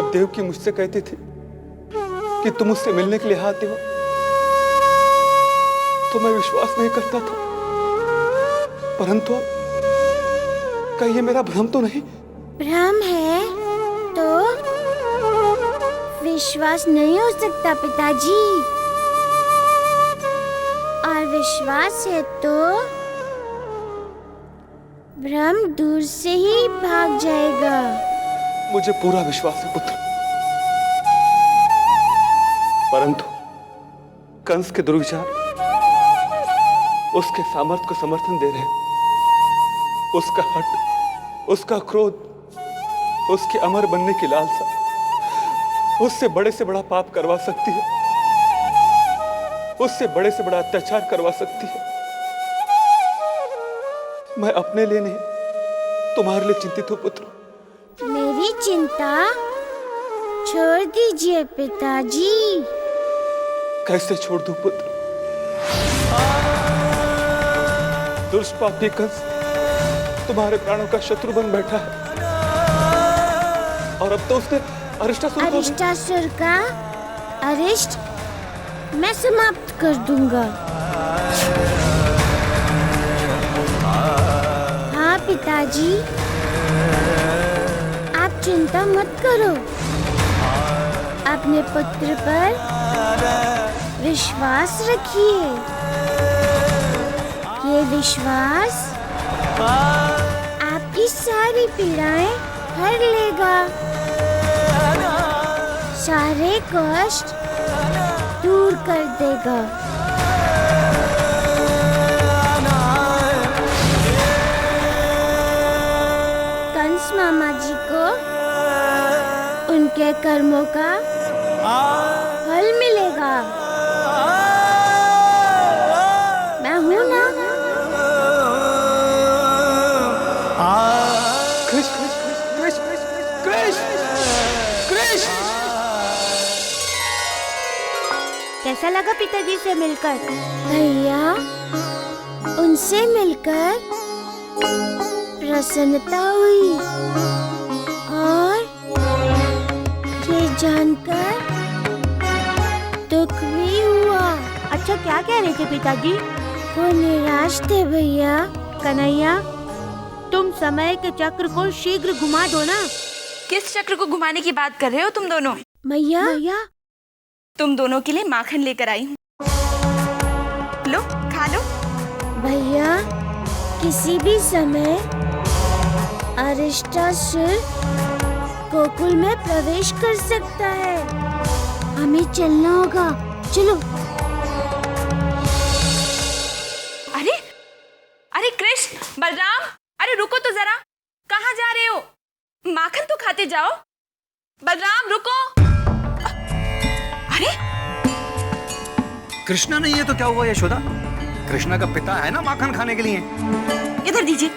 जब देवकी मुझसे कहती थी कि तुम उससे मिलने के लिए आते हो, तो मैं विश्वास नहीं करता था। परंतु अब कहीं ये मेरा भ्रम तो नहीं? भ्रम है तो विश्वास नहीं हो सकता पिताजी, और विश्वास है तो भ्रम दूर से ही भाग जाएगा। मुझे पूरा विश्वास है पुत्र, परंतु कंस के दुर्विचार उसके सामर्थ्य को समर्थन दे रहे हैं। उसका हट, उसका क्रोध, उसके अमर बनने की लालसा उससे बड़े से बड़ा पाप करवा सकती है, उससे बड़े से बड़ा अत्याचार करवा सकती है। मैं अपने लिए नहीं, तुम्हारे लिए चिंतित हूं पुत्र। मेरी चिंता छोड़ दीजिए पिताजी। कैसे छोड़ दूं पुत्र? दुष्पापी कंस तुम्हारे प्राणों का शत्रु बन बैठा है, और अब तो उसने अरिष्टासुर का अरिष्ट मैं समाप्त कर दूंगा। हाँ पिताजी, आप चिंता मत करो, अपने पुत्र पर विश्वास रखिए। ये विश्वास आपकी सारी पीड़ाएं हर लेगा, सारे कष्ट दूर कर देगा। कंस मामा जी को उनके कर्मों का फल मिलेगा। मैं हूं ना? कैसा लगा पिताजी से मिलकर? भैया, उनसे मिलकर प्रसन्नता हुई, और ये जानकर दुख भी हुआ। अच्छा, क्या कह रहे थे पिताजी? वो निराश थे भैया। कन्हैया, तुम समय के चक्र को शीघ्र घुमा दो ना। किस चक्र को घुमाने की बात कर रहे हो तुम दोनों? मैया, तुम दोनों के लिए माखन लेकर आई हूँ, लो खा लो। भैया, किसी भी समय अरिष्टासुर गोकुल में प्रवेश कर सकता है। हमें चलना होगा, चलो। अरे अरे कृष्ण, बलराम, अरे रुको तो जरा, कहाँ जा रहे हो? माखन तो खाते जाओ। बलराम रुको। अरे कृष्णा नहीं है तो क्या हुआ यशोदा? कृष्णा का पिता है ना माखन खाने के लिए। इधर दीजिए।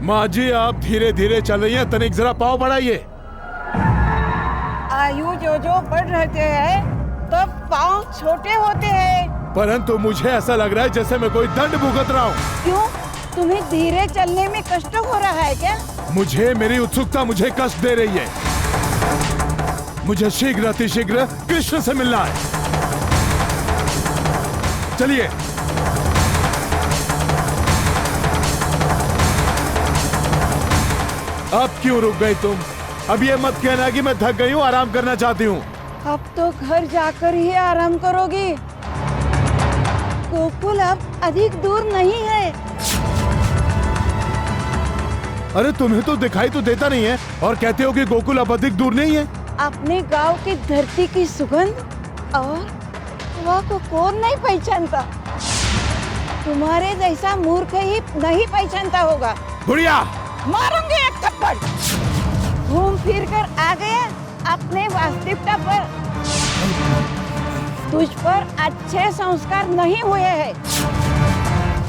माँ जी, आप धीरे धीरे चल रही हैं, तनिक जरा पाँव बढ़ाइए। आयु जो जो बढ़ रहते हैं तो पाँव छोटे होते हैं। परंतु मुझे ऐसा लग रहा है जैसे मैं कोई दंड भुगत रहा हूँ। क्यों? तुम्हें धीरे चलने में कष्ट हो रहा है क्या? मुझे, मेरी उत्सुकता मुझे कष्ट दे रही है। मुझे शीघ्र अतिशीघ्र कृष्ण से मिलना है। चलिए। अब क्यों रुक गई तुम? अब ये मत कहना कि मैं थक गई हूँ, आराम करना चाहती हूँ। अब तो घर जाकर ही आराम करोगी। गोकुल अब अधिक दूर नहीं है। अरे तुम्हें तो दिखाई तो देता नहीं है, और कहते हो कि गोकुल अब अधिक दूर नहीं है। अपने गांव की धरती की सुगंध और हवा को कौन नहीं पहचानता? तुम्हारे जैसा मूर्ख ही नहीं पहचानता होगा। बुढ़िया, मारूंगी एक थप्पड़। घूम फिर कर आ गया अपने वास्तविकता पर। तुझ पर अच्छे संस्कार नहीं हुए हैं,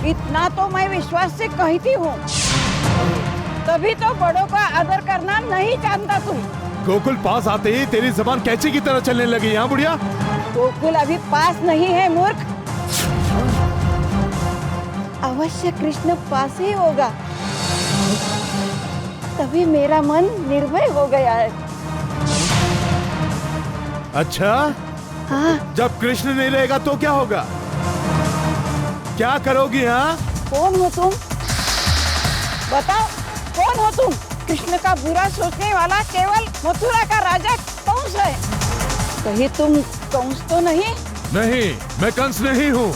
इतना तो मैं विश्वास से कहती हूँ। तभी तो बड़ों का आदर करना नहीं जानता तुम। गोकुल पास आते ही तेरी जबान कैंची की तरह चलने लगी। यहाँ बुढ़िया, गोकुल अभी पास नहीं है मूर्ख। अवश्य कृष्ण पास ही होगा, तभी मेरा मन निर्भय हो गया है। अच्छा, हाँ। जब कृष्ण नहीं रहेगा तो क्या होगा? क्या करोगी? हाँ, कौन हो तुम? बताओ, कौन हो तुम? कृष्ण का बुरा सोचने वाला केवल मथुरा का राजा कंस है। कहीं तुम कंस तो नहीं? नहीं, मैं कंस नहीं हूँ।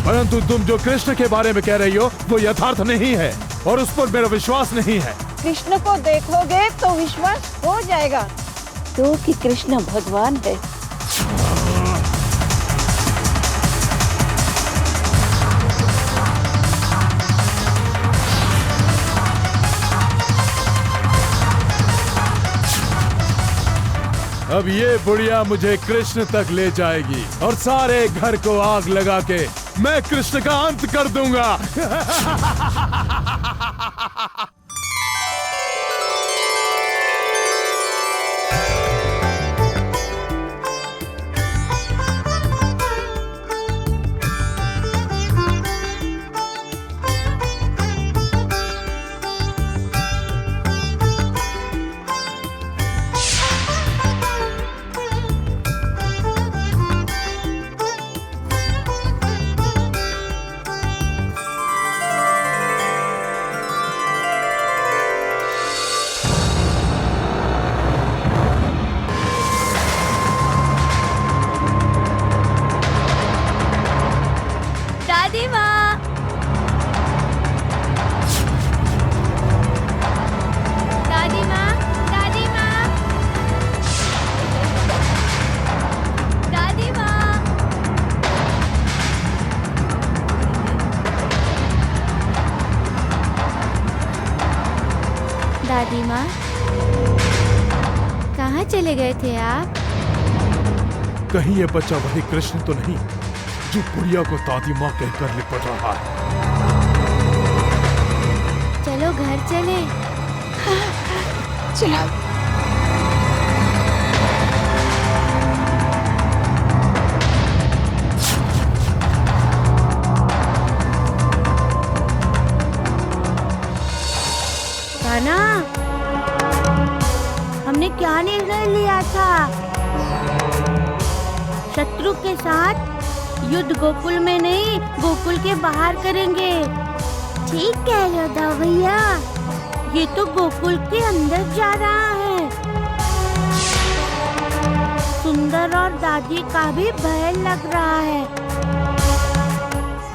परंतु तुम जो कृष्ण के बारे में कह रही हो वो यथार्थ नहीं है और उस पर मेरा विश्वास नहीं है। कृष्ण को देखोगे तो विश्वास हो जाएगा तो कि कृष्ण भगवान है। अब ये बुढ़िया मुझे कृष्ण तक ले जाएगी और सारे घर को आग लगा के मैं कृष्ण का अंत कर दूंगा। दादी माँ, दादी माँ, दादी माँ, दादी माँ। दादी माँ, कहाँ चले गए थे आप? कहीं ये बच्चा वही कृष्ण तो नहीं जो बुढ़िया को दादी माँ कहकर लिपट रहा है। चलो घर चले। चलो। कान्हा, हमने क्या निर्णय लिया था? शत्रु के साथ युद्ध गोकुल में नहीं, गोकुल के बाहर करेंगे। ठीक कह रहे हो दाऊ भैया। ये तो गोकुल के अंदर जा रहा है। सुंदर और दादी का भी भय लग रहा है।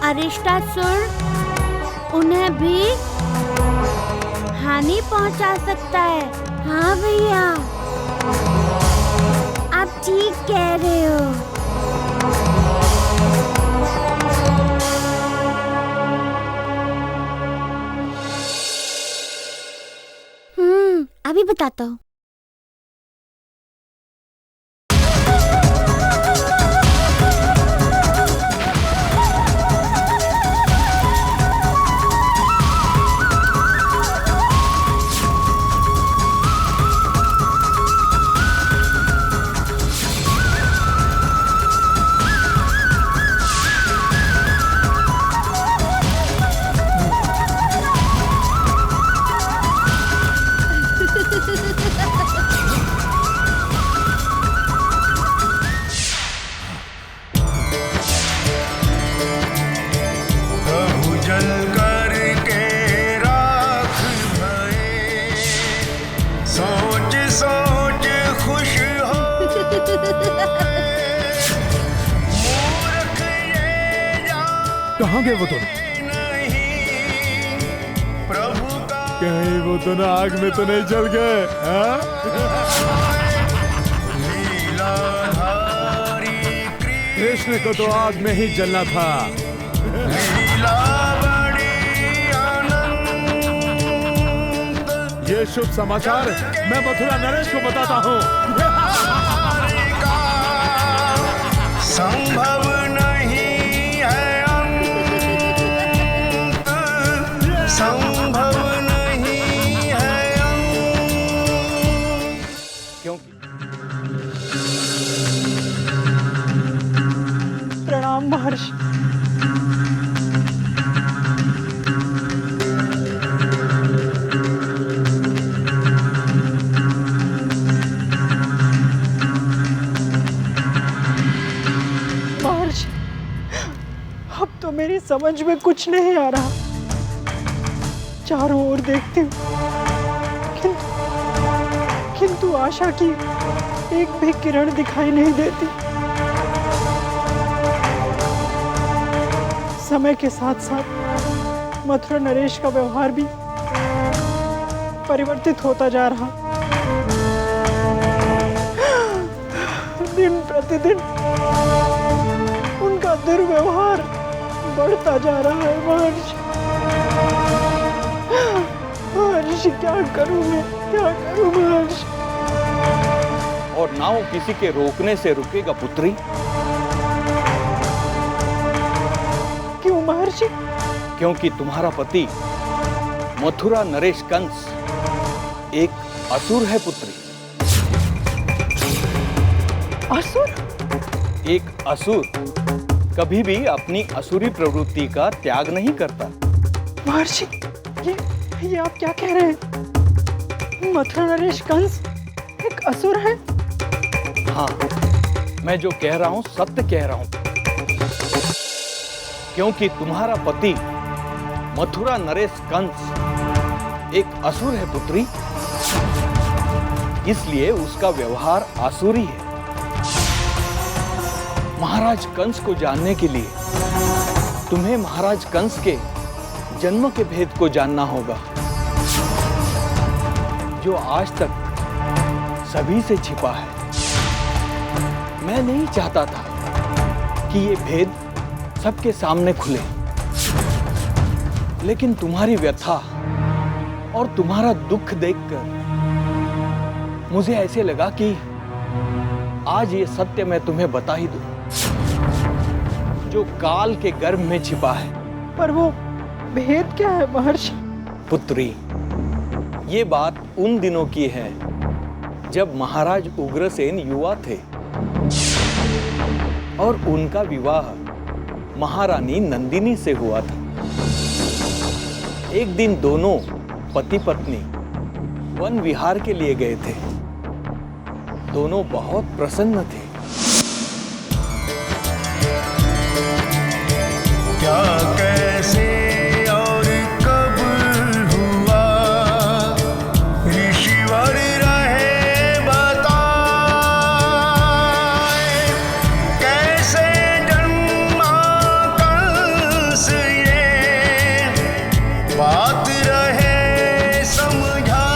अरिष्टासुर उन्हें भी हानि पहुंचा सकता है। हाँ भैया, आप ठीक कह रहे हो। अभी बताता हूँ। कहाँ गए वो दोनों? कहीं वो दोनों आग में तो नहीं जल गए? कृष्ण को तो आग में ही जलना था। ये शुभ समाचार मैं मथुरा नरेश को बताता हूँ। संभव नहीं है अंत, संभव नहीं समझ में कुछ नहीं आ रहा। चारों ओर देखती हूँ, किंतु आशा की एक भी किरण दिखाई नहीं देती। समय के साथ साथ मथुरा नरेश का व्यवहार भी परिवर्तित होता जा रहा। दिन प्रतिदिन उनका दुर्व्यवहार बढ़ता जा रहा है। महर्षि, महर्षि क्या करूं मैं, क्या करूं महर्षि? और ना वो किसी के रोकने से रुकेगा पुत्री। क्यों महर्षि? क्योंकि तुम्हारा पति मथुरा नरेश कंस एक असुर है पुत्री। असुर? एक असुर कभी भी अपनी असुरी प्रवृत्ति का त्याग नहीं करता। महर्षि, ये आप क्या कह रहे हैं? मथुरा नरेश कंस एक असुर है? हाँ, मैं जो कह रहा हूं सत्य कह रहा हूं। क्योंकि तुम्हारा पति मथुरा नरेश कंस एक असुर है पुत्री, इसलिए उसका व्यवहार आसुरी है। महाराज कंस को जानने के लिए तुम्हें महाराज कंस के जन्म के भेद को जानना होगा, जो आज तक सभी से छिपा है। मैं नहीं चाहता था कि ये भेद सबके सामने खुले, लेकिन तुम्हारी व्यथा और तुम्हारा दुख देखकर मुझे ऐसे लगा कि आज ये सत्य मैं तुम्हें बता ही दूं, जो काल के गर्भ में छिपा है। पर वो भेद क्या है महर्षि? पुत्री, ये बात उन दिनों की है जब महाराज उग्रसेन युवा थे और उनका विवाह महारानी नंदिनी से हुआ था। एक दिन दोनों पति पत्नी वन विहार के लिए गए थे। दोनों बहुत प्रसन्न थे। क्या, कैसे और कब हुआ, ऋषिवर रहे बताए। कैसे जन्मा कंस ये बात रहे समझाए।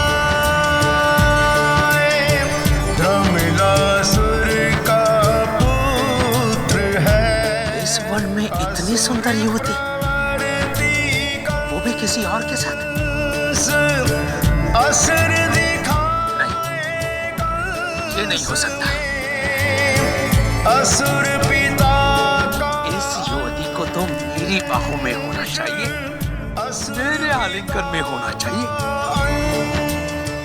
धर्मिलासुर का पुत्र है। इस वन में इतनी सुंदर युवती, वो भी किसी और के साथ? असुर नहीं, ये नहीं हो सकता। असुर पिता का इस युवती को तो मेरी बाहों में होना चाहिए, मेरे आलिंगन में होना चाहिए,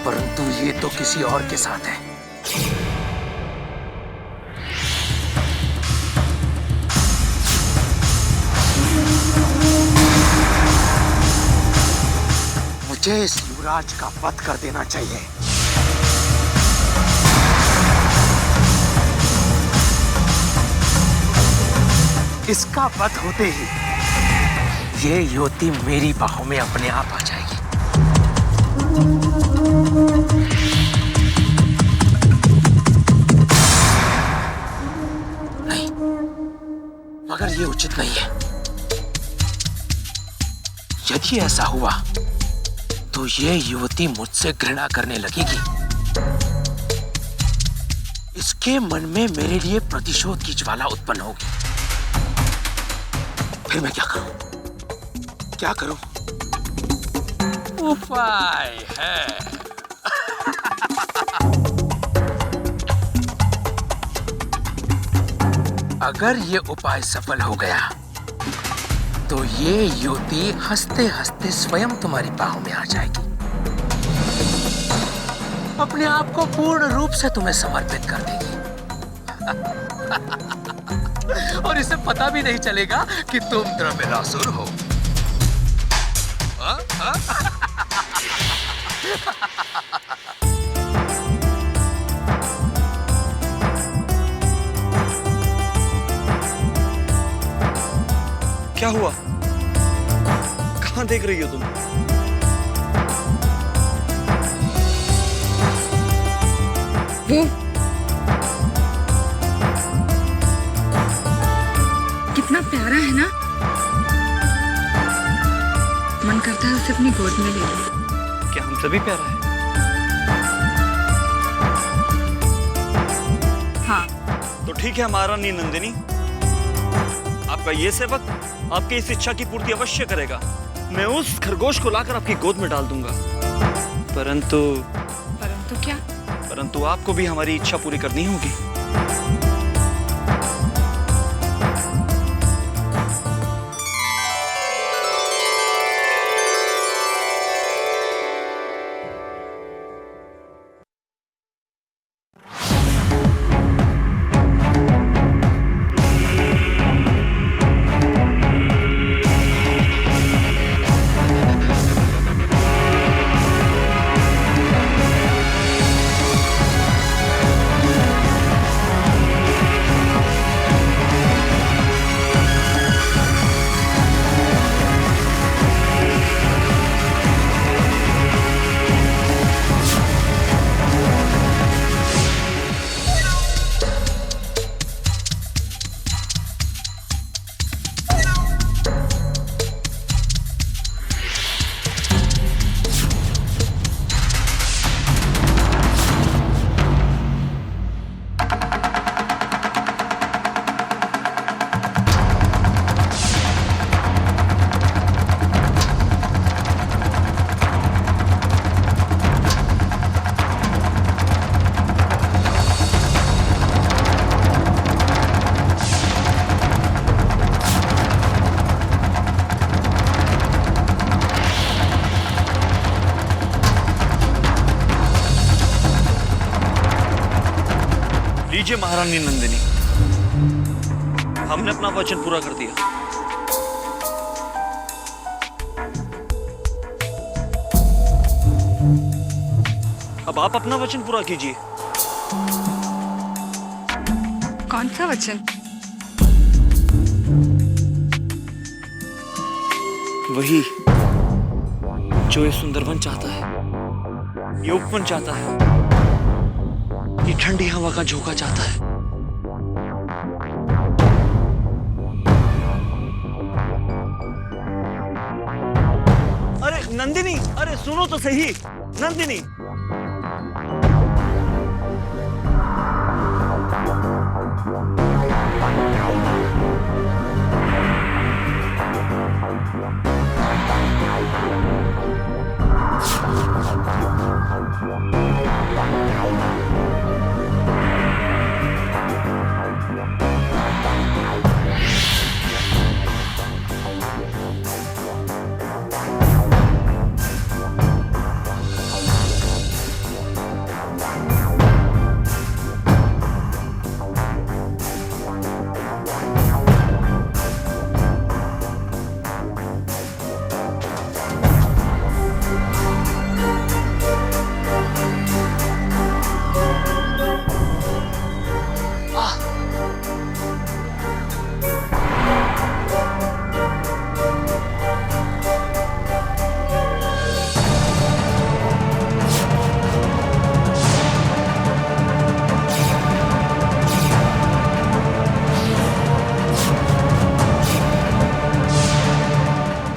परंतु ये तो किसी और के साथ है। मुझे इस युवराज का वध कर देना चाहिए। इसका वध होते ही ये युवती मेरी बाहों में अपने आप आ जाएगी। नहीं, मगर ये उचित नहीं है। यदि ऐसा हुआ तो ये युवती मुझसे घृणा करने लगेगी। इसके मन में मेरे लिए प्रतिशोध की ज्वाला उत्पन्न होगी। फिर मैं क्या करूं? क्या करूं? उपाय है। अगर ये उपाय सफल हो गया तो ये युवती हंसते हंसते स्वयं तुम्हारी बाहों में आ जाएगी, अपने आप को पूर्ण रूप से तुम्हें समर्पित कर देगी और इसे पता भी नहीं चलेगा कि तुम धर्मिलासुर हो। क्या हुआ? कहाँ देख रही हो तुम? कितना प्यारा है ना, मन करता है उसे अपनी गोद में ले लूं। क्या हमसे भी प्यारा है? हाँ। तो ठीक है महारानी नंदिनी, आपका ये सेवक आपकी इस इच्छा की पूर्ति अवश्य करेगा। मैं उस खरगोश को लाकर आपकी गोद में डाल दूंगा। परंतु क्या? परंतु आपको भी हमारी इच्छा पूरी करनी होगी। लीजिए महारानी नंदिनी, हमने अपना वचन पूरा कर दिया। अब आप अपना वचन पूरा कीजिए। कौन सा वचन? वही जो ये सुंदरवन चाहता है, ये उपवन चाहता है, ये ठंडी हवा का झोंका चाहता है। अरे नंदिनी, अरे सुनो तो सही नंदिनी।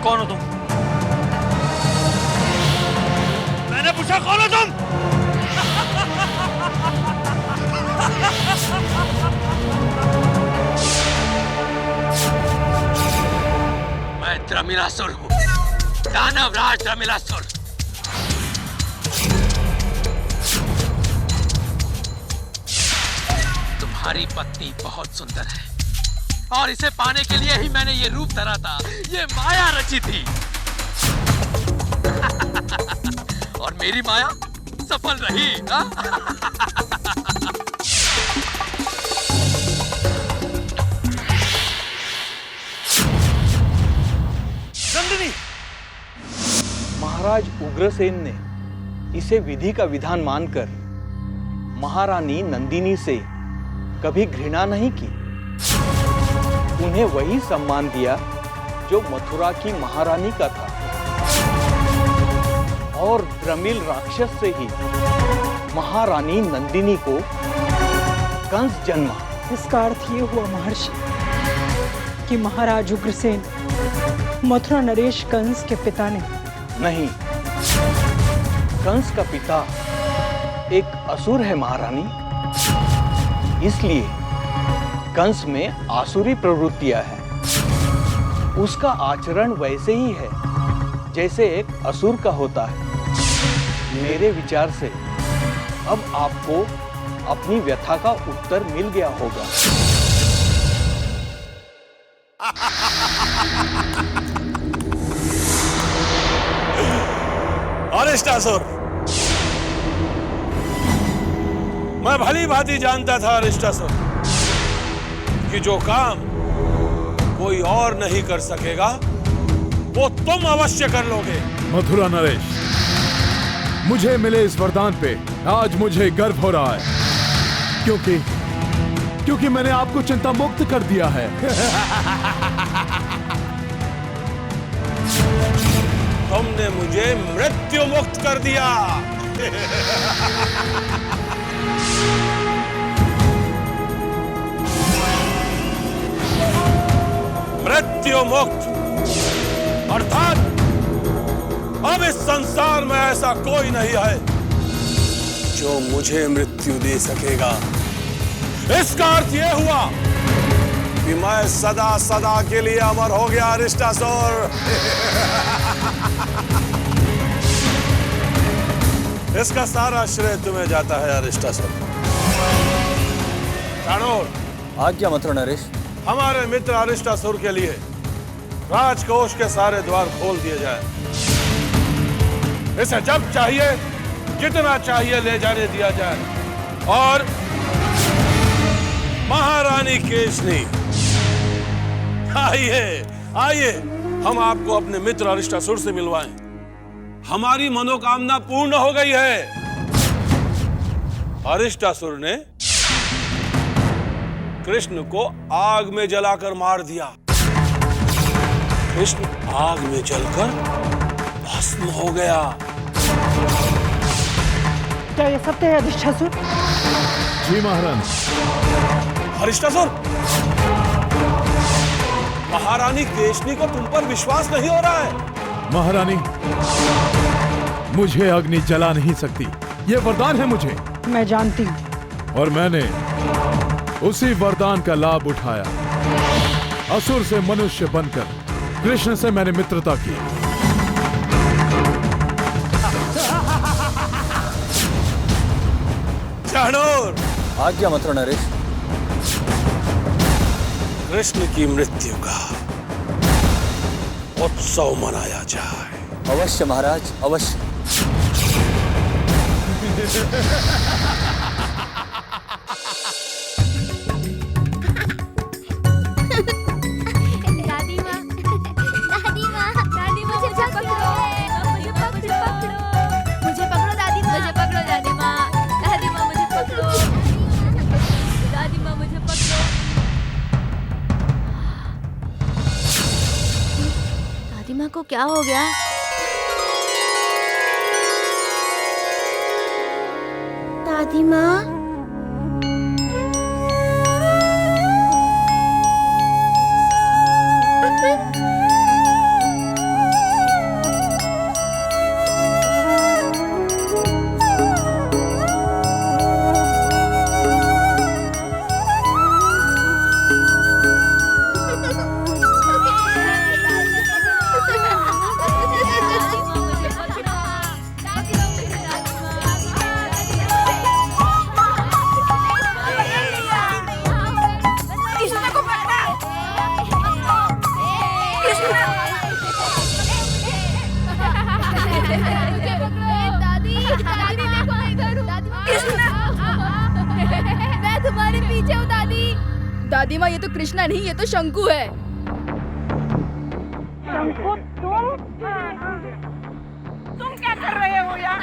कौन हो तुम? मैंने पूछा कौन हो तुम? मैं द्रमिलासुर हूँ, दानवराज द्रमिलासुर। तुम्हारी पत्नी बहुत सुंदर है और इसे पाने के लिए ही मैंने ये रूप धरा था, ये माया रची थी। और मेरी माया सफल रही। नंदिनी, महाराज उग्रसेन ने इसे विधि का विधान मानकर महारानी नंदिनी से कभी घृणा नहीं की। उन्हें वही सम्मान दिया जो मथुरा की महारानी का था। और द्रमिल राक्षस से ही महारानी नंदिनी को कंस जन्मा। इसका अर्थ ये हुआ महर्षि कि महाराज उग्रसेन मथुरा नरेश कंस के पिता ने। नहीं, कंस का पिता एक असुर है महारानी, इसलिए कंस में आसुरी प्रवृत्तियां हैं। उसका आचरण वैसे ही है जैसे एक असुर का होता है। मेरे विचार से अब आपको अपनी व्यथा का उत्तर मिल गया होगा। अरिष्टासुर, मैं भली भांति जानता था अरिष्टासुर कि जो काम कोई और नहीं कर सकेगा वो तुम अवश्य कर लोगे। मथुरा नरेश, मुझे मिले इस वरदान पे आज मुझे गर्व हो रहा है, क्योंकि मैंने आपको चिंता मुक्त कर दिया है। तुमने मुझे मृत्यु मुक्त कर दिया। मृत्यु मुक्त अर्थात अब इस संसार में ऐसा कोई नहीं है जो मुझे मृत्यु दे सकेगा। इसका अर्थ यह हुआ कि मैं सदा सदा के लिए अमर हो गया अरिष्टासुर। इसका सारा श्रेय तुम्हें जाता है अरिष्टासुर। चाणूर, आज्ञा मथुरा नरेश। हमारे मित्र अरिष्टासुर के लिए राजकोष के सारे द्वार खोल दिए जाए। इसे जब चाहिए जितना चाहिए ले जाने दिया जाए और महारानी केशनी, आइए आइए हम आपको अपने मित्र अरिष्टासुर से मिलवाएं। हमारी मनोकामना पूर्ण हो गई है। अरिष्टासुर ने कृष्ण को आग में जलाकर मार दिया। कृष्ण आग में जलकर भस्म हो गया। क्या ये सत्य है अरिष्टासुर? जी महाराज। अरिष्टासुर, महारानी केशनी को तुम पर विश्वास नहीं हो रहा है। महारानी, मुझे अग्नि जला नहीं सकती, ये वरदान है मुझे। मैं जानती हूँ। और मैंने उसी वरदान का लाभ उठाया। असुर से मनुष्य बनकर कृष्ण से मैंने मित्रता की। चाणूर, आज्ञा मथुरा नरेश। कृष्ण की मृत्यु का उत्सव मनाया जाए। अवश्य महाराज, अवश्य। को क्या हो गया? दादी माँ, दादी माँ, ये तो कृष्णा नहीं, ये तो शंकु है। शंकु, तुम क्या कर रहे हो यहाँ?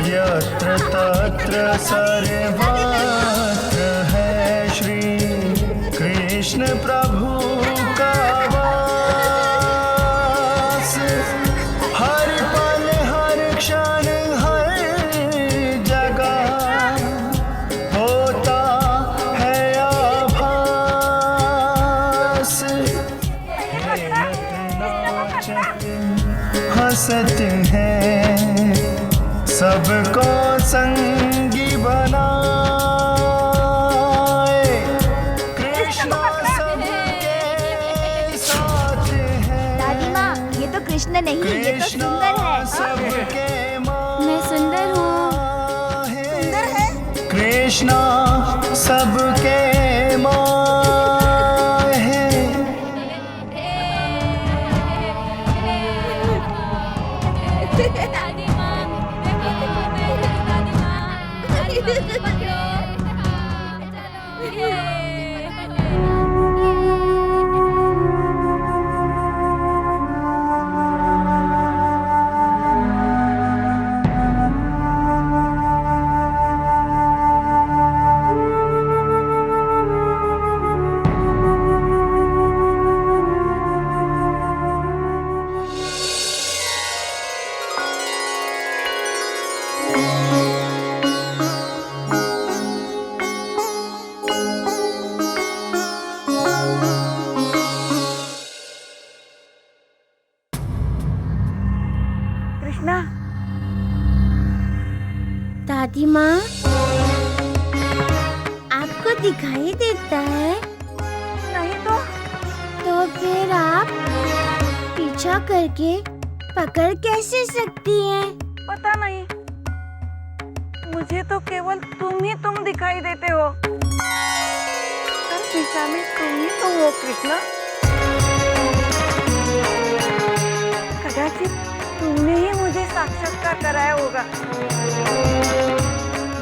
यत्र तत्र सर्वत्र है श्री कृष्ण प्रभु का वास। हंसते हैं सबको संगी बनाए कृष्ण सबके साथ है। दादी माँ, ये तो कृष्ण नहीं, ये तो सुंदर है। सबके मैं सुंदर हूँ। सुंदर है। कृष्ण सबके माँ है। दादी माँ, दादी माँ, कृष्णा, दादी माँ, आपको दिखाई देता है? नहीं तो फिर आप पीछा करके पकड़ कैसे सकती हैं? पता नहीं, मुझे तो केवल तुम दिखाई देते हो। हर दिशा में तुम ही तो हो कृष्णा। कदाचित तुमने ही मुझे साक्षात्कार कराया होगा।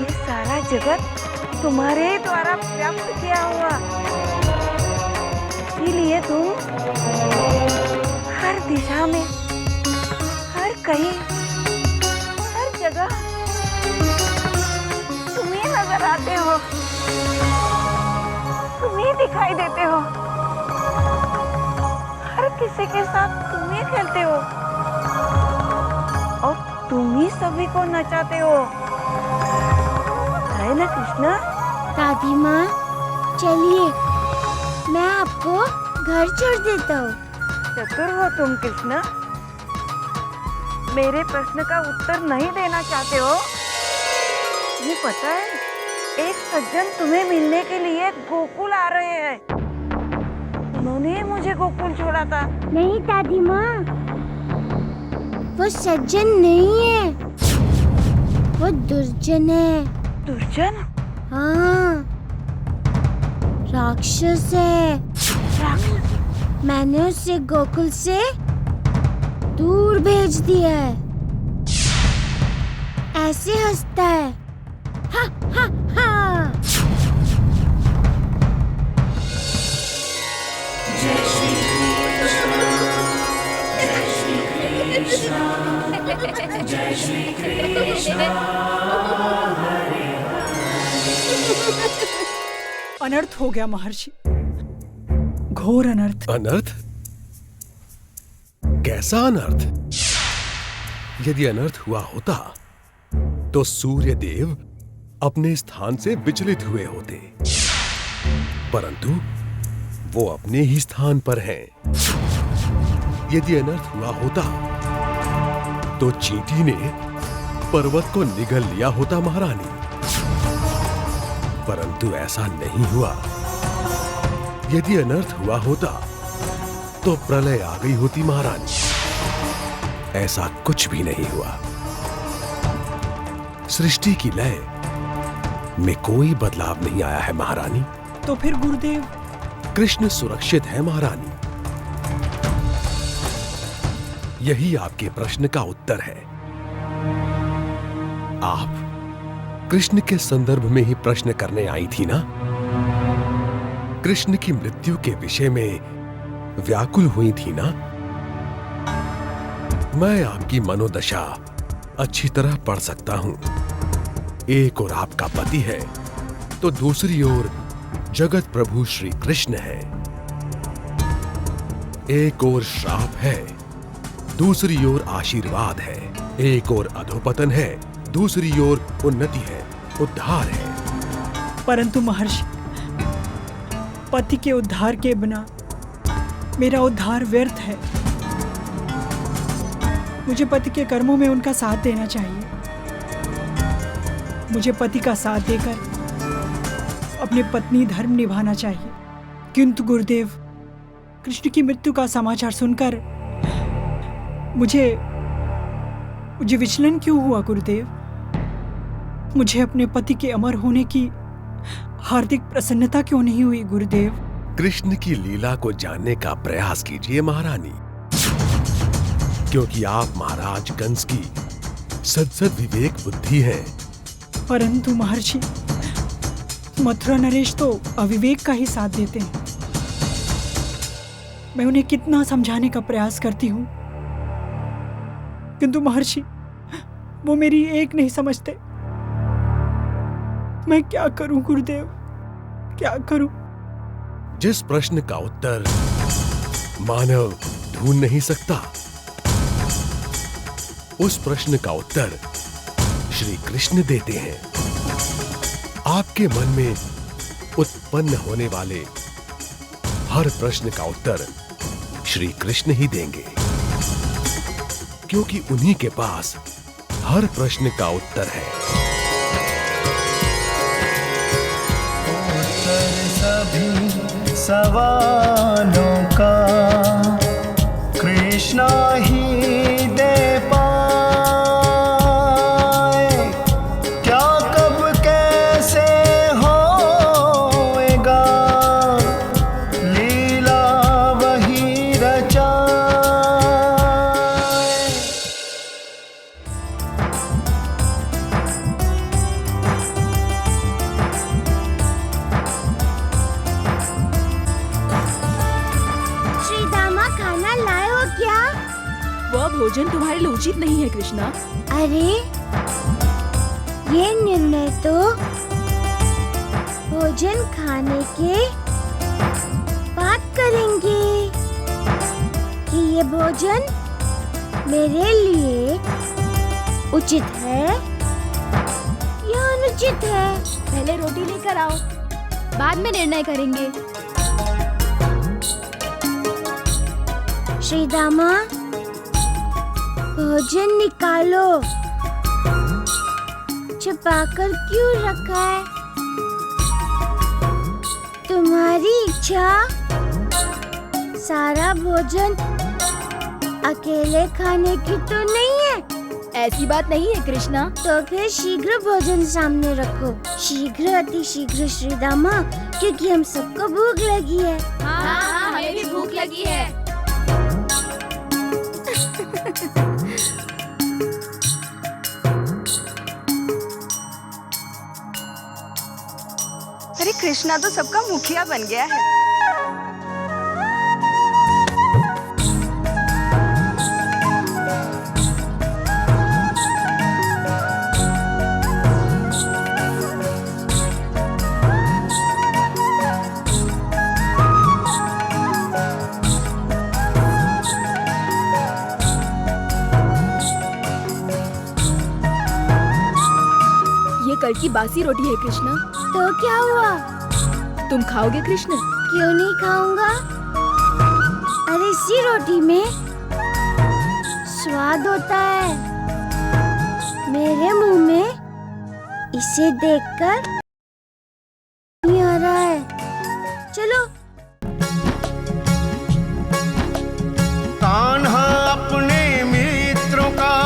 ये सारा जगत तुम्हारे ही द्वारा व्याप्त किया हुआ, इसीलिए तुम हर दिशा में, हर कहीं, हर जगह तुम ही नजर आते हो, तुम ही दिखाई देते हो। हर किसी के साथ तुम ही खेलते हो और तुम ही सभी को नचाते हो, है ना कृष्णा? दादी माँ, चलिए मैं आपको घर छोड़ देता हूँ। चतुर हो तुम कृष्णा। मेरे प्रश्न का उत्तर नहीं देना चाहते हो? ये पता है, एक सज्जन तुम्हें मिलने के लिए गोकुल आ रहे हैं। उन्होंने मुझे गोकुल छोड़ा था। नहीं दादी माँ, वो सज्जन नहीं है, वो दुर्जन है। दुर्जन? हाँ, राक्षस है। राक्षस? मैंने उसे गोकुल से दूर भेज दिया है। ऐसे हंसता है, हा हा हा। जय श्री कृष्ण, जय श्री कृष्ण, जय श्री कृष्ण। अनर्थ हो गया महर्षि, घोर अनर्थ। अनर्थ? कैसा अनर्थ? यदि अनर्थ हुआ होता तो सूर्य देव अपने स्थान से विचलित हुए होते, परंतु वो अपने ही स्थान पर हैं। यदि अनर्थ हुआ होता तो चींटी ने पर्वत को निगल लिया होता महारानी, परंतु ऐसा नहीं हुआ। यदि अनर्थ हुआ होता तो प्रलय आ गई होती महारानी, ऐसा कुछ भी नहीं हुआ। सृष्टि की लय में कोई बदलाव नहीं आया है महारानी। तो फिर गुरुदेव? कृष्ण सुरक्षित है महारानी। यही आपके प्रश्न का उत्तर है। आप कृष्ण के संदर्भ में ही प्रश्न करने आई थी ना? कृष्ण की मृत्यु के विषय में व्याकुल हुई थी ना? मैं आपकी मनोदशा अच्छी तरह पढ़ सकता हूं। एक और आपका पति है तो दूसरी ओर जगत प्रभु श्री कृष्ण है। एक ओर श्राप है, दूसरी ओर आशीर्वाद है। एक ओर अधोपतन है, दूसरी ओर उन्नति है, उद्धार है। परंतु महर्षि, पति के उद्धार के बिना मेरा उद्धार व्यर्थ है। मुझे पति के कर्मों में उनका साथ देना चाहिए। मुझे पति का साथ देकर अपने पत्नी धर्म निभाना चाहिए। किंतु गुरुदेव, कृष्ण की मृत्यु का समाचार सुनकर मुझे विचलन क्यों हुआ गुरुदेव? मुझे अपने पति के अमर होने की हार्दिक प्रसन्नता क्यों नहीं हुई गुरुदेव? कृष्ण की लीला को जानने का प्रयास कीजिए महारानी, क्योंकि आप महाराज कंस की सद्सद विवेक बुद्धि है। परंतु महर्षि, मथुरा नरेश तो अविवेक का ही साथ देते हैं। मैं उन्हें कितना समझाने का प्रयास करती हूँ, किंतु महर्षि वो मेरी एक नहीं समझते। मैं क्या करूं गुरुदेव, क्या करूं? जिस प्रश्न का उत्तर मानव ढूंढ नहीं सकता, उस प्रश्न का उत्तर श्री कृष्ण देते हैं। आपके मन में उत्पन्न होने वाले हर प्रश्न का उत्तर श्री कृष्ण ही देंगे, क्योंकि उन्हीं के पास हर प्रश्न का उत्तर है। उत्तर सभी सवालों का कृष्णा ही दे पाए। क्या कब कैसे होएगा, लीला वही रचाए। श्रीदामा, खाना लाए हो क्या? वह भोजन तुम्हारे लिए उचित नहीं है कृष्णा। अरे, ये निर्णय तो भोजन खाने के बाद करेंगे कि ये भोजन मेरे लिए उचित है या अनुचित है। पहले रोटी लेकर आओ, बाद में निर्णय करेंगे। श्रीदामा, भोजन निकालो। छुपाकर क्यों रखा है? तुम्हारी इच्छा सारा भोजन अकेले खाने की तो नहीं है। ऐसी बात नहीं है कृष्णा। तो फिर शीघ्र भोजन सामने रखो, शीघ्र, अति शीघ्र श्रीदामा, क्योंकि हम सबको भूख लगी है। हाँ, हमें भी भूख लगी है। अरे कृष्णा तो सबका मुखिया बन गया है। ये कल की बासी रोटी है कृष्णा। तो क्या हुआ? तुम खाओगे कृष्ण? क्यों नहीं खाऊंगा? अरे इसी रोटी में स्वाद होता है। मेरे मुंह में इसे देखकर नहीं आ रहा है। चलो। कान्हा अपने मित्रों का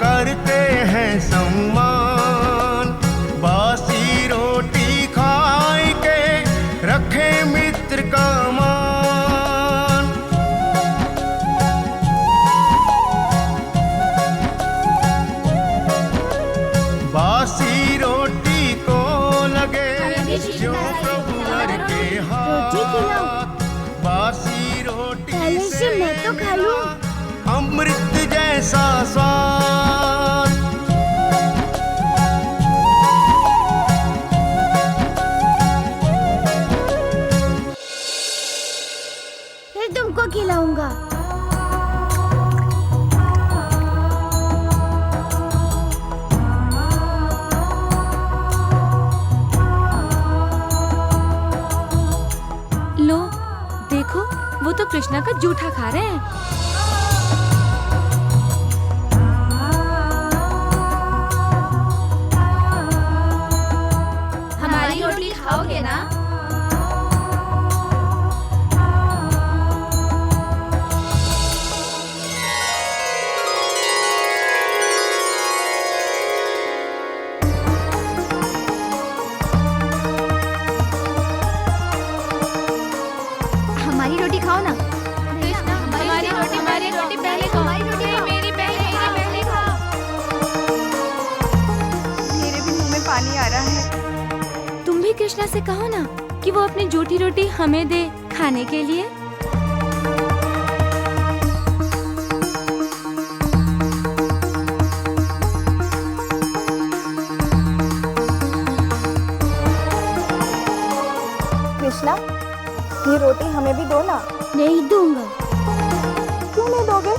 करते हैं सम्मान। बासी रोटी खाए के रखे मित्र का मान। बासी रोटी को लगे जो प्रभु हर के हाथ। बासी रोटी पहले से मैं तो खा लूं। अमृत जैसा स्वाद। फिर तुमको खिलाऊंगा। लो देखो, वो तो कृष्णा का जूठा खा रहे हैं। कृष्णा से कहो ना कि वो अपनी जूठी रोटी हमें दे खाने के लिए। कृष्णा, ये रोटी हमें भी दो ना। नहीं दूंगा। क्यों नहीं दोगे?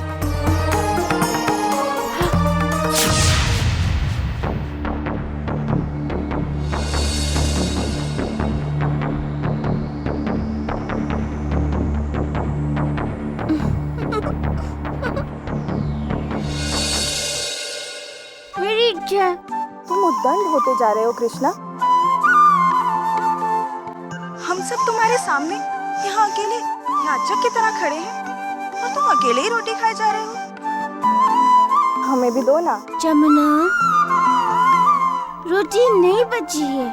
मेरी इच्छा। तुम उद्दंड होते जा रहे हो कृष्णा। हम सब तुम्हारे सामने यहाँ अकेले याचक की तरह खड़े हैं और तुम अकेले ही रोटी खाए जा रहे हो। हमें भी दो ना। जमुना, रोटी नहीं बची है,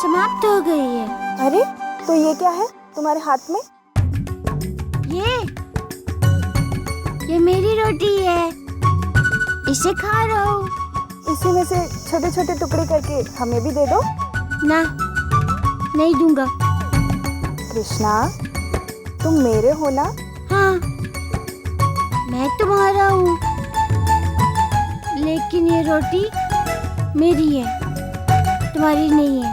समाप्त हो गई है। अरे तो ये क्या है तुम्हारे हाथ में? ये मेरी रोटी है, इसे खा रहा हूँ। इसी में से छोटे छोटे टुकड़े करके हमें भी दे दो ना। नहीं दूंगा। कृष्णा, तुम मेरे हो ना? हाँ, मैं तुम्हारा हूँ, लेकिन ये रोटी मेरी है, तुम्हारी नहीं है।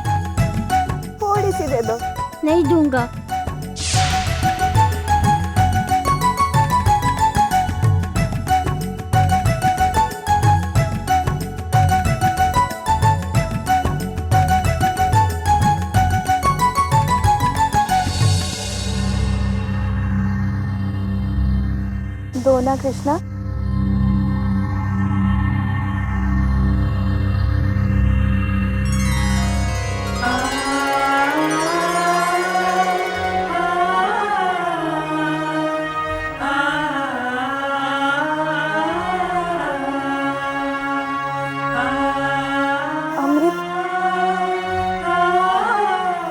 थोड़ी सी दे दो। नहीं दूंगा। दो ना कृष्णा। अमृत,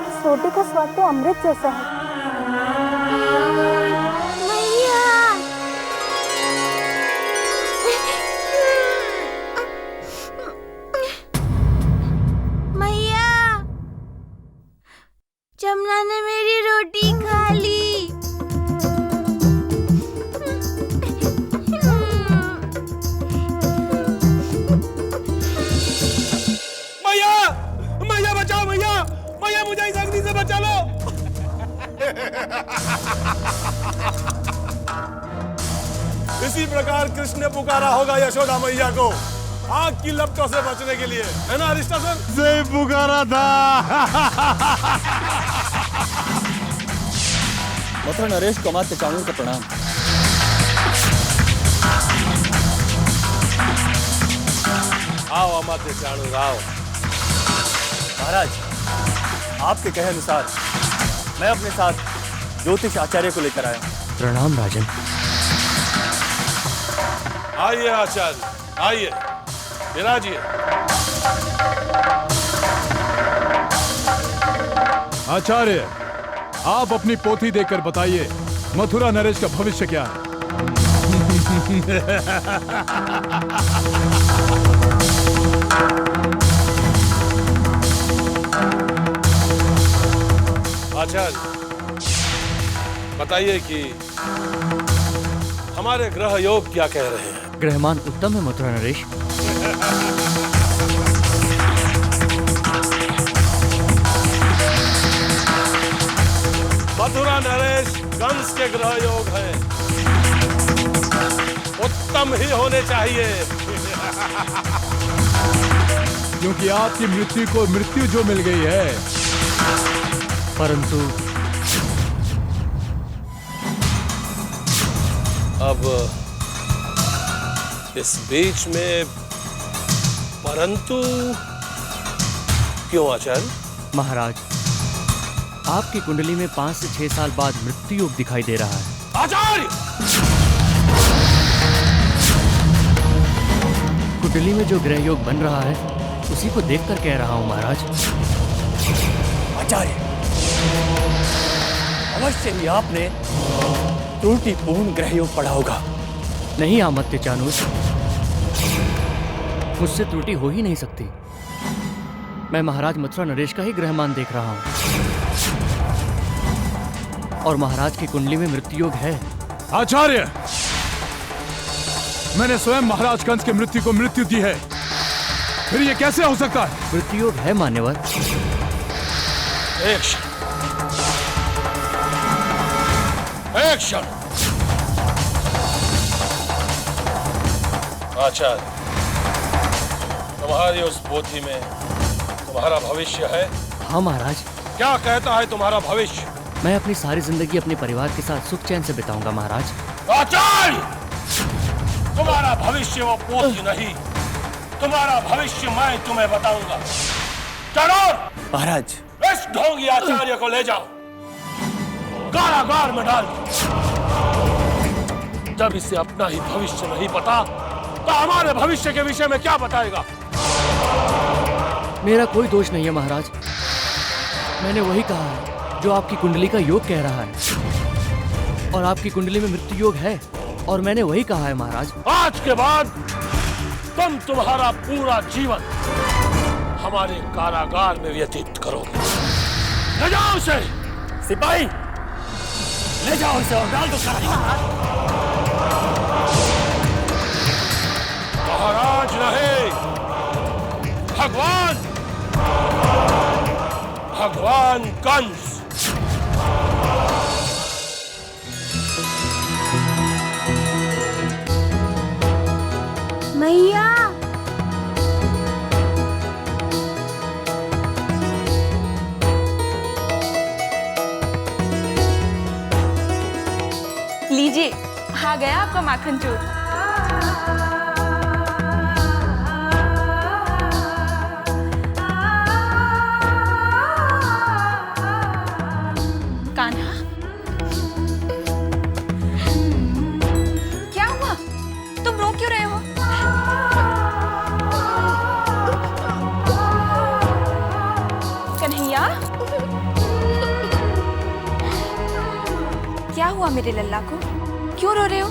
इस रोटी का स्वाद तो अमृत जैसा है। जमुना ने मेरी रोटी खा ली। मैया, मैया बचाओ मैया, मैया मुझे इस अग्नि से बचा लो। इसी प्रकार कृष्ण ने पुकारा होगा यशोदा मैया को आग की लपटों से बचने के लिए, है ना अरिष्टासुर? से पुकारा था। मथुरा नरेश को अमात्य चाणूर का प्रणाम। आओ अमात्य चाणूर आओ। महाराज, आपके कहे अनुसार मैं अपने साथ ज्योतिष आचार्य को लेकर आया। प्रणाम राजन। आइए आचार्य, आइए विराजिए। आचार्य, आप अपनी पोथी देखकर बताइए मथुरा नरेश का भविष्य क्या है। आचार्य, बताइए कि हमारे ग्रह योग क्या कह रहे हैं? ग्रहमान उत्तम है मथुरा नरेश। मथुरा नरेश कंस के ग्रह योग है, उत्तम ही होने चाहिए। क्योंकि आपकी मृत्यु को मृत्यु जो मिल गई है, परंतु अब इस बीच में परंतु क्यों आचार्य? महाराज, आपकी कुंडली में 5 से 6 साल बाद मृत्यु योग दिखाई दे रहा है। आचार्य! कुंडली में जो ग्रह योग बन रहा है उसी को देखकर कह रहा हूं महाराज। आचार्य, अवश्य ही आपने त्रुटिपूर्ण ग्रह योग पढ़ा होगा। नहीं अमात्य चाणूर, मुझसे त्रुटि हो ही नहीं सकती। मैं महाराज मथुरा नरेश का ही ग्रहमान देख रहा हूँ और महाराज की कुंडली में मृत्यु योग है। आचार्य, मैंने स्वयं महाराज कंस की मृत्यु को मृत्यु दी है, फिर ये कैसे हो सकता है? मृत्यु योग है मान्यवर। एक क्षण। आचार्य, तुम्हारी उस पोथी में तुम्हारा भविष्य है? हाँ महाराज। क्या कहता है तुम्हारा भविष्य? मैं अपनी सारी जिंदगी अपने परिवार के साथ सुख चैन से बिताऊंगा महाराज। आचार्य, तुम्हारा भविष्य वो पोथी नहीं, तुम्हारा भविष्य मैं तुम्हें बताऊंगा। चलो महाराज। इस ढोंगी आचार्य को ले जाओ, कारागार में डाल दो। जब इसे अपना ही भविष्य नहीं पता तो हमारे भविष्य के विषय में क्या बताएगा? मेरा कोई दोष नहीं है महाराज। मैंने वही कहा है जो आपकी कुंडली का योग कह रहा है, और आपकी कुंडली में मृत्यु योग है, और मैंने वही कहा है महाराज। आज के बाद तुम तुम्हारा पूरा जीवन हमारे कारागार में व्यतीत करोगे। ले जाओ उसे। सिपाही, ले जाओ उसे और डाल दो कारागार। महाराज नहीं, भगवान, भगवान कंस। मैया, लीजिए, आ गया आपका माखन चोर। कान्हा, क्या हुआ? तुम रो क्यों रहे हो? कन्हैया, क्या हुआ मेरे लल्ला को? क्यों रो रहे हो?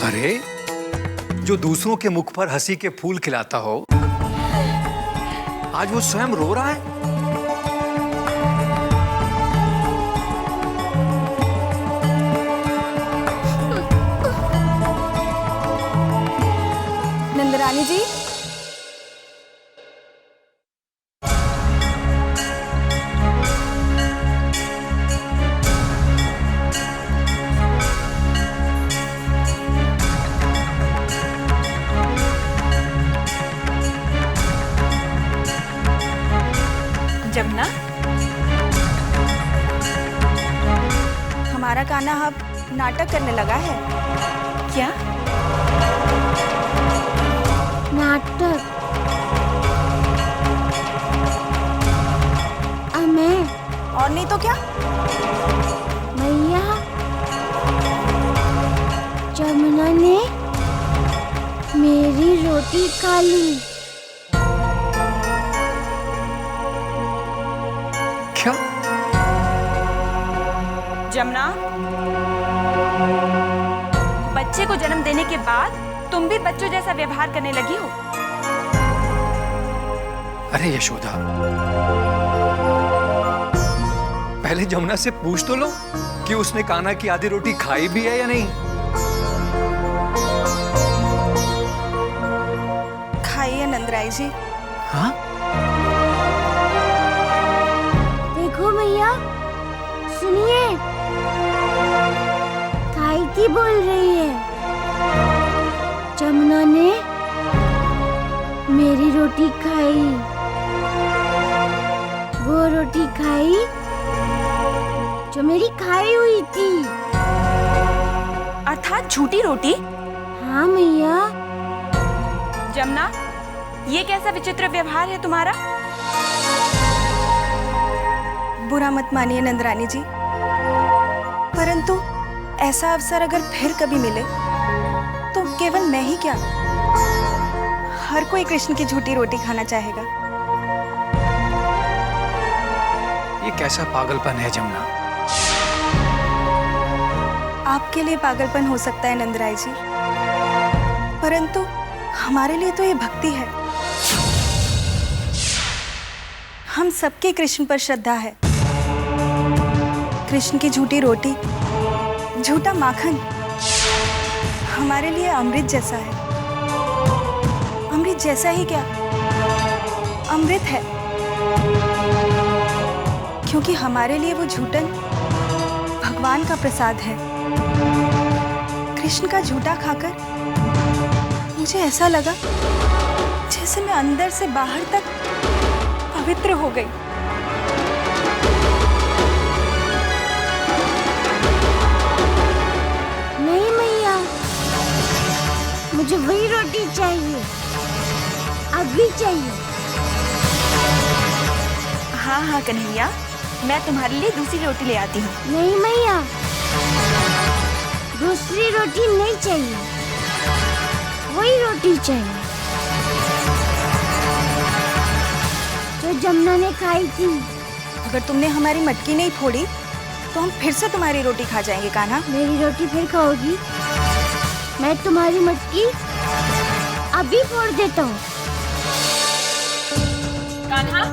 अरे, जो दूसरों के मुख पर हंसी के फूल खिलाता हो, आज वो स्वयं रो रहा है। नंदरानी जी, जमुना, हमारा कान्हा अब नाटक करने लगा है क्या? नाटक? मैं और नहीं तो क्या? मैया, जमुना ने मेरी रोटी खा ली। क्या? जमुना, बच्चे को जन्म देने के बाद तुम भी बच्चों जैसा व्यवहार करने लगी हो। अरे यशोदा, पहले जमुना से पूछ तो लो कि उसने कान्हा की आधी रोटी खाई भी है या नहीं। खाई है नंदराई जी। हाँ? देखो मैया, सुनिए, खाई थी बोल रही है। जमुना ने मेरी रोटी खाई, वो रोटी खाई जो मेरी खाई हुई थी। अर्थात झूठी रोटी? हाँ मैया। जमुना, ये कैसा विचित्र व्यवहार है तुम्हारा? बुरा मत मानिए नंदरानी जी, परंतु ऐसा अवसर अगर फिर कभी मिले तो केवल मैं ही क्या, हर कोई कृष्ण की झूठी रोटी खाना चाहेगा। ये कैसा पागलपन है जमुना? आपके लिए पागलपन हो सकता है नंदराय जी, परंतु हमारे लिए तो ये भक्ति है। हम सबके कृष्ण पर श्रद्धा है। कृष्ण की झूठी रोटी, झूठा माखन हमारे लिए अमृत जैसा है। अमृत जैसा ही क्या, अमृत है, क्योंकि हमारे लिए वो झूठन भगवान का प्रसाद है। कृष्ण का झूठा खाकर मुझे ऐसा लगा जैसे मैं अंदर से बाहर तक पवित्र हो गई। नहीं मैया, मुझे वही रोटी चाहिए, अभी चाहिए। हाँ हाँ कन्हैया, मैं तुम्हारे लिए दूसरी रोटी ले आती हूँ। नहीं मैया, दूसरी रोटी नहीं चाहिए, वही रोटी चाहिए जो जमुना ने खाई थी। अगर तुमने हमारी मटकी नहीं फोड़ी तो हम फिर से तुम्हारी रोटी खा जाएंगे कान्हा। मेरी रोटी फिर खाओगी? मैं तुम्हारी मटकी अभी फोड़ देता हूँ। कान्हा,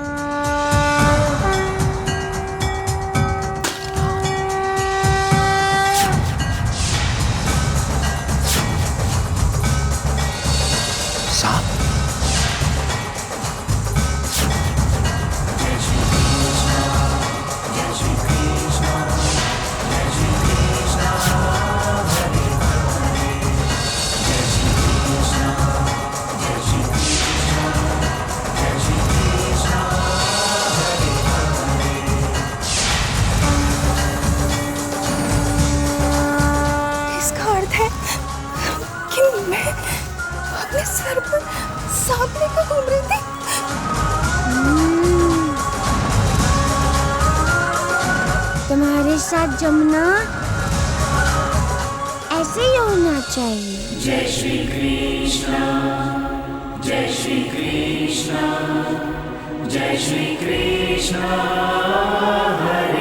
अपने सर पर सांप लेकर घूम रही थी। तुम्हारे साथ जमुना ऐसे ही होना चाहिए। जय श्री कृष्ण, जय श्री कृष्ण, जय श्री कृष्ण हरे